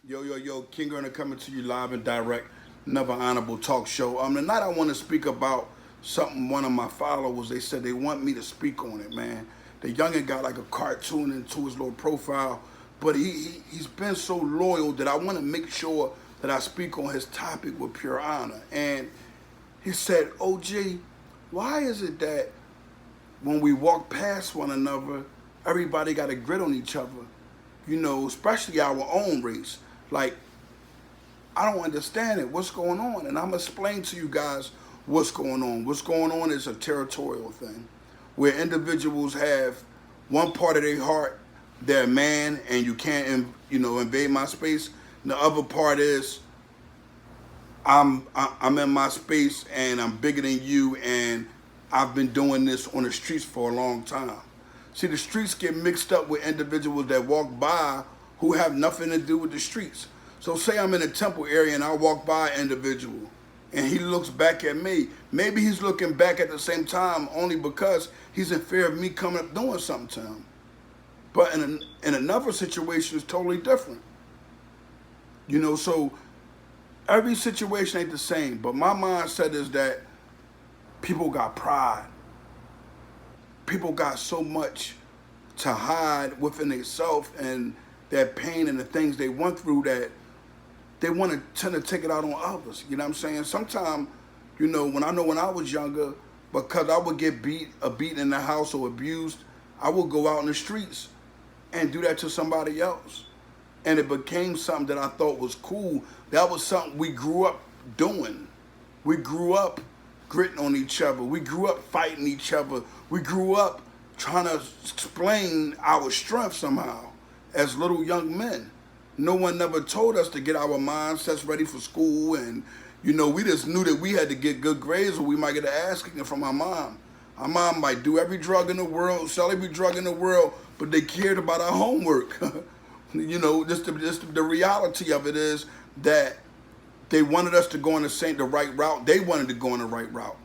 Yo, King Earner coming to you live and direct, another honorable talk show. Tonight I want to speak about something one of my followers, they said they want me to speak on it, man. The youngin got like a cartoon into his little profile, but he's been so loyal that I want to make sure that I speak on his topic with pure honor. And he said, OG, why is it that when we walk past one another, everybody got a grit on each other? You know, especially our own race. Like, I don't understand it. What's going on? And I'm going to explain to you guys what's going on. What's going on is a territorial thing where individuals have one part of their heart, they're a man, and you can't, invade my space. And the other part is I'm in my space and I'm bigger than you, and I've been doing this on the streets for a long time. See, the streets get mixed up with individuals that walk by who have nothing to do with the streets. So say I'm in a Temple area and I walk by an individual and he looks back at me. Maybe he's looking back at the same time only because he's in fear of me coming up doing something to him. But in another situation, it's totally different. So every situation ain't the same. But my mindset is that people got pride. People got so much to hide within themselves and their pain and the things they went through that they want to tend to take it out on others. You know what I'm saying? Sometimes, when I was younger, because I would get beat in the house or abused, I would go out in the streets and do that to somebody else. And it became something that I thought was cool. That was something we grew up doing. We grew up gritting on each other. We grew up fighting each other. We grew up trying to explain our strength somehow as little young men. No one never told us to get our mindsets ready for school, and we just knew that we had to get good grades or we might get an ass kicking from our mom. Our mom might do every drug in the world, sell every drug in the world, but they cared about our homework. Just the reality of it is that they wanted us to go in the right route. They wanted to go in the right route.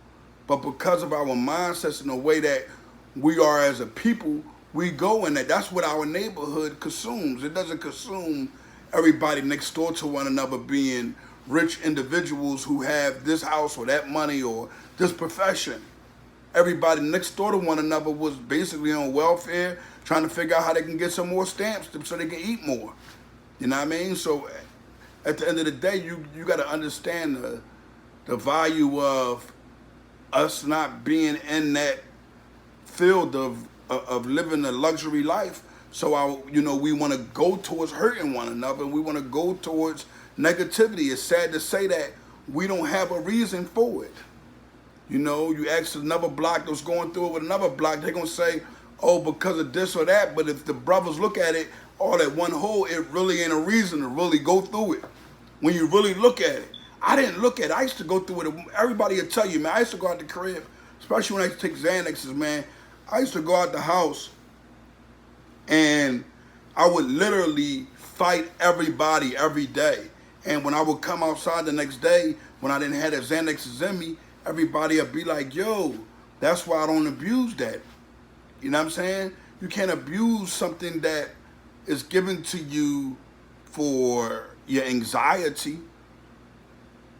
But because of our mindsets and the way that we are as a people, we go in that. That's what our neighborhood consumes. It doesn't consume everybody next door to one another being rich individuals who have this house or that money or this profession. Everybody next door to one another was basically on welfare, trying to figure out how they can get some more stamps so they can eat more. You know what I mean? So at the end of the day, you got to understand the value of us not being in that field of living a luxury life. So we want to go towards hurting one another. We want to go towards negativity. It's sad to say that we don't have a reason for it. You ask another block that's going through it with another block, they're going to say, oh, because of this or that. But if the brothers look at it all at one whole, it really ain't a reason to really go through it. When you really look at it. I didn't look at it. I used to go through it. Everybody will tell you, man, I used to go out the crib, especially when I used to take Xanaxes, man. I used to go out the house and I would literally fight everybody every day. And when I would come outside the next day, when I didn't have the Xanaxes in me, everybody would be like, yo, that's why I don't abuse that. You know what I'm saying? You can't abuse something that is given to you for your anxiety.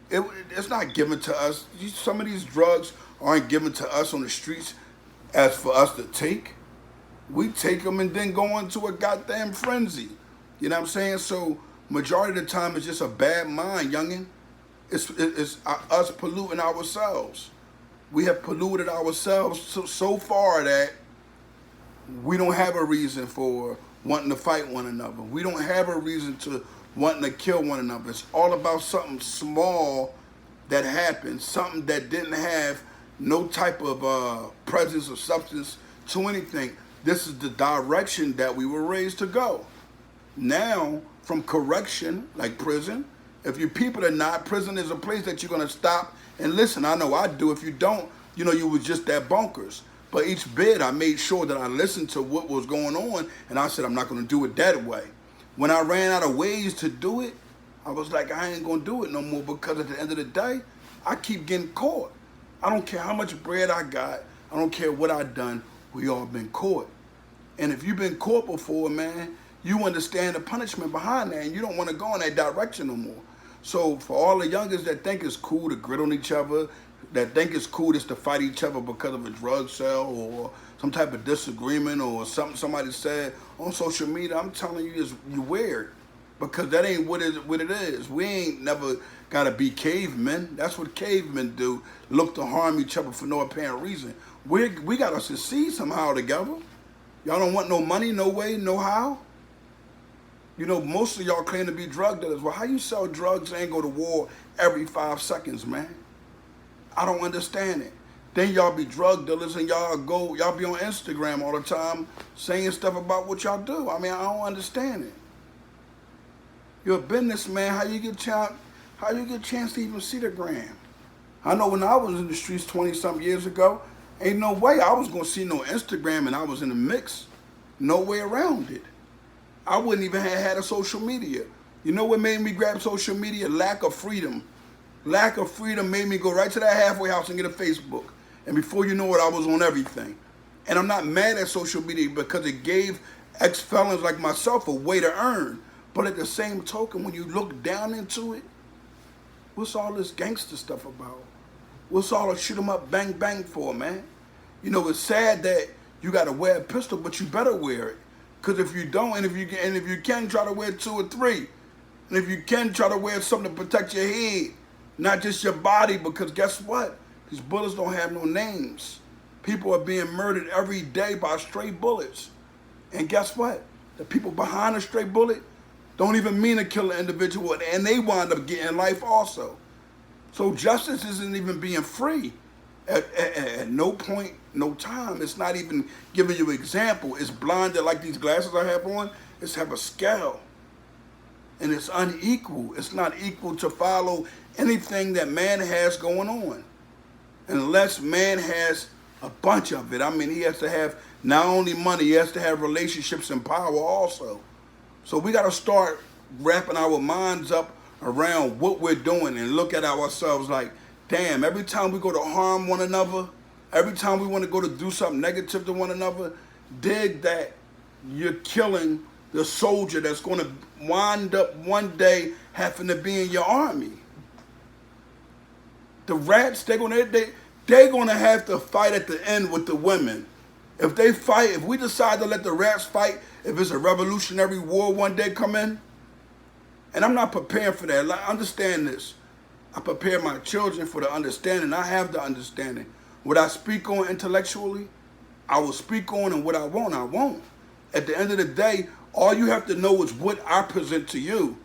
It's not given to us. Some of these drugs aren't given to us on the streets as for us to take. We take them and then go into a goddamn frenzy. You know what I'm saying? So majority of the time it's just a bad mind, youngin'. It's us polluting ourselves. We have polluted ourselves so far that we don't have a reason for wanting to fight one another. We don't have a reason to wanting to kill one another. It's all about something small that happened, something that didn't have no type of presence or substance to anything. This is the direction that we were raised to go. Now, from correction, like prison, if you people are not, prison is a place that you're going to stop and listen. I know I do. If you don't, you was just that bonkers. But each bid, I made sure that I listened to what was going on, and I said, I'm not going to do it that way. When I ran out of ways to do it, I was like, I ain't going to do it no more, because at the end of the day, I keep getting caught. I don't care how much bread I got. I don't care what I done. We all been caught. And if you've been caught before, man, you understand the punishment behind that, and you don't want to go in that direction no more. So for all the youngers that think it's cool to grit on each other, that think it's cool just to fight each other because of a drug sale or some type of disagreement or something somebody said on social media, I'm telling you, you weird, because that ain't what it is. We ain't never gotta be cavemen. That's what cavemen do, look to harm each other for no apparent reason. We gotta succeed somehow together. Y'all don't want no money, no way, no how. You know, most of y'all claim to be drug dealers. Well, how you sell drugs and go to war every 5 seconds, man? I don't understand it. Then y'all be drug dealers and y'all be on Instagram all the time saying stuff about what y'all do. I mean, I don't understand it. You're a businessman. How you get a chance to even see the gram? I know when I was in the streets 20-something years ago, ain't no way I was gonna see no Instagram and I was in the mix. No way around it. I wouldn't even have had a social media. You know what made me grab social media? Lack of freedom. Lack of freedom made me go right to that halfway house and get a Facebook. And before you know it, I was on everything. And I'm not mad at social media because it gave ex-felons like myself a way to earn. But at the same token, when you look down into it, what's all this gangster stuff about? What's all the shoot 'em up, bang, bang for, man? You know, it's sad that you got to wear a pistol, but you better wear it. Because if you don't, and if you can, try to wear 2 or 3. And if you can, try to wear something to protect your head, not just your body, because guess what? These bullets don't have no names. People are being murdered every day by stray bullets. And guess what? The people behind a stray bullet don't even mean to kill an individual, and they wind up getting life also. So justice isn't even being free at no point, no time. It's not even giving you an example. It's blinded like these glasses I have on. It's have a scale. And it's unequal. It's not equal to follow anything that man has going on. Unless man has a bunch of it. I mean, he has to have not only money, he has to have relationships and power also. So we got to start wrapping our minds up around what we're doing and look at ourselves like, damn, every time we go to harm one another, every time we want to go to do something negative to one another, dig that you're killing the soldier that's going to wind up one day having to be in your army. The rats, they're gonna have to fight at the end with the women. If they fight, if we decide to let the rats fight, if it's a revolutionary war one day come in, and I'm not preparing for that. Like, understand this. I prepare my children for the understanding. I have the understanding. What I speak on intellectually, I will speak on, and what I won't. At the end of the day, all you have to know is what I present to you.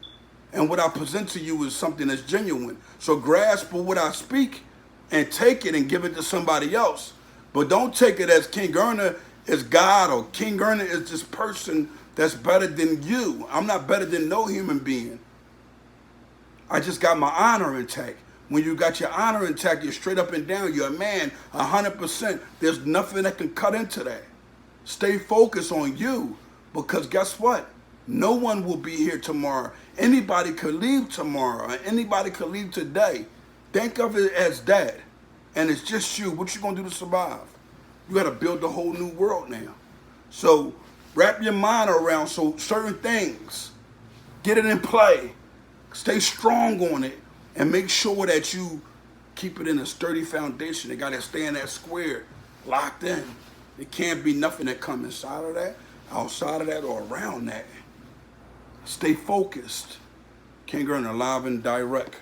And what I present to you is something that's genuine. So grasp what I speak and take it and give it to somebody else. But don't take it as King Erna is God or King Erna is this person that's better than you. I'm not better than no human being. I just got my honor intact. When you got your honor intact, you're straight up and down. You're a man, 100%. There's nothing that can cut into that. Stay focused on you, because guess what? No one will be here tomorrow. Anybody could leave tomorrow, or anybody could leave today. Think of it as that. And it's just you. What you gonna do to survive? You gotta build a whole new world now. So wrap your mind around certain things. Get it in play. Stay strong on it. And make sure that you keep it in a sturdy foundation. It gotta stay in that square, locked in. There can't be nothing that comes inside of that, outside of that, or around that. Stay focused. King Erna, live and direct.